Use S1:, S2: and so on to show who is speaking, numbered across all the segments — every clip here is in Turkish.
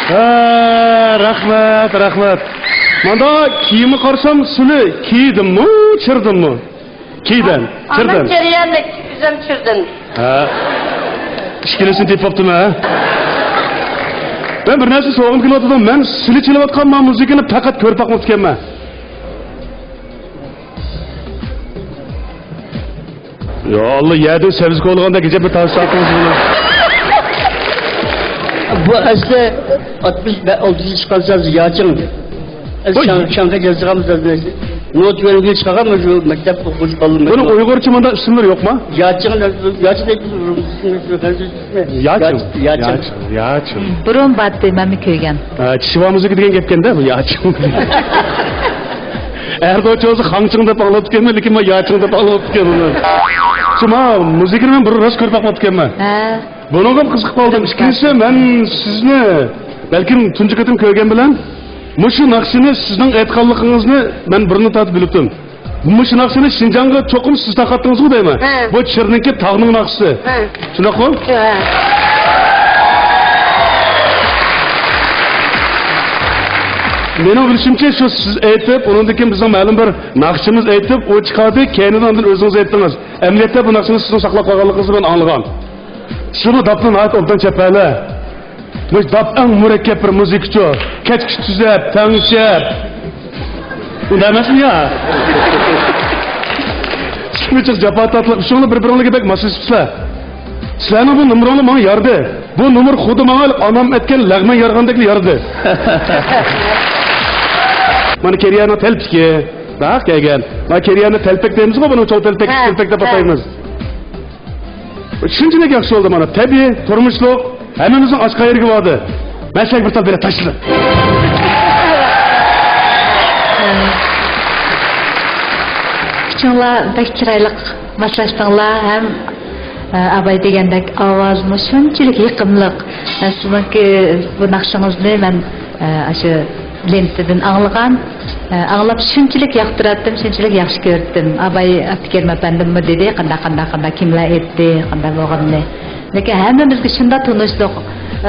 S1: Rahmat, rahmat. Manda kiyimi qarsam suli kiydimmi, chirdimmi? Kiydim, chirdim.
S2: Ana jarayonda o'zim chirdim.
S1: Ha. Ishkilisini tepibdimi, ha? Ben bir narsa so'g'im kelayotdim. Men suli chelayotgan muzikani faqat ko'rib boqmoqchiman. Ya Allah, yerden servis koyulğanda gece bir tavsiye attınız bunu.
S3: Bu aslında 60 çıkarsanız yağcın. Şamda gezdiğimiz not verimli çıkaramaz o mektep okul kalın.
S1: Bunun Uygurçumunda isimler yok mu?
S3: Yağcın da
S1: Yağçın.
S4: Burun battı mami köygen.
S1: Çişivamızı gidegen gepken de bu yağçın. Erdo çoğusu hangçın da bağlayıp gelme, lekin ben yağçın da bağlayıp gelme. Şuma müzikini ben bir rast körpak batıp gelme. Bunun hem kızık kaldım. İkincisi ben sizni, belki tuncu ketim köygen bilen, Muşu naksini sizden etkallıkınızını ben birini tatip biliptim. Muşu naksini Şinjan'a çokum siz takattınız mı değil mi? Bu Çırnınki tağının naksı. Şuna koy. Benim bilişimce şu siz eğitip, onundaki bizim ma'lum bir nakşımız eğitip, o çıkardı, kendinden özünüz eğittiniz. Emniyette bu nakşını sizin saklap kalganlığınızı ben anladım. Şunu daptın ait obdan çepeli. Bu dap en mürekkep bir müzikçi. Keçkiş tüzep, tanışep. Bu demez mi ya? Şimdi çok capa tatlı, şunu birbirine gebek masası sizler. Sizlerin bu numaranı bana yardı. Bu numar kudu bana anam etken lağmen yargandaki yardı. Bana keriyana telpki. Bak gel. Bana keriyana telpek deyimiz mi? Bana çok telpek de patayımız. Şimdi ne yakşı oldu bana? Tabii, turmuşluk, hemimizin aşk ayırgı vardı. Ben şey bir tal böyle taşıdım.
S4: Küçüğünler pek çıraylık maslaştığınlar hem abay degendek avazımı şunçilik yıkımlık. Sizin bu nakşınızını ben aşı lenteden anlagan, anlap şunçilik yaktırattım, şunçilik yaxşı gördüm. Abay Abdülkerim efendim mi dedi, kanda kimler etti, kanda boğanlı. Lekin hemmimizge şunda tanıştık.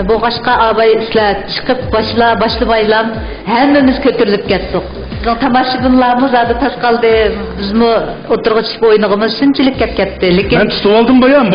S4: Bu başka abay isler çıkıp başlı baylam, hemmimiz kötürülüp kettik. Bizim tamaşıbınlarımız adı tas kaldı, bizim oturğuç oynağımız şunçilik ketdi.
S1: Ben tutup aldım bayan.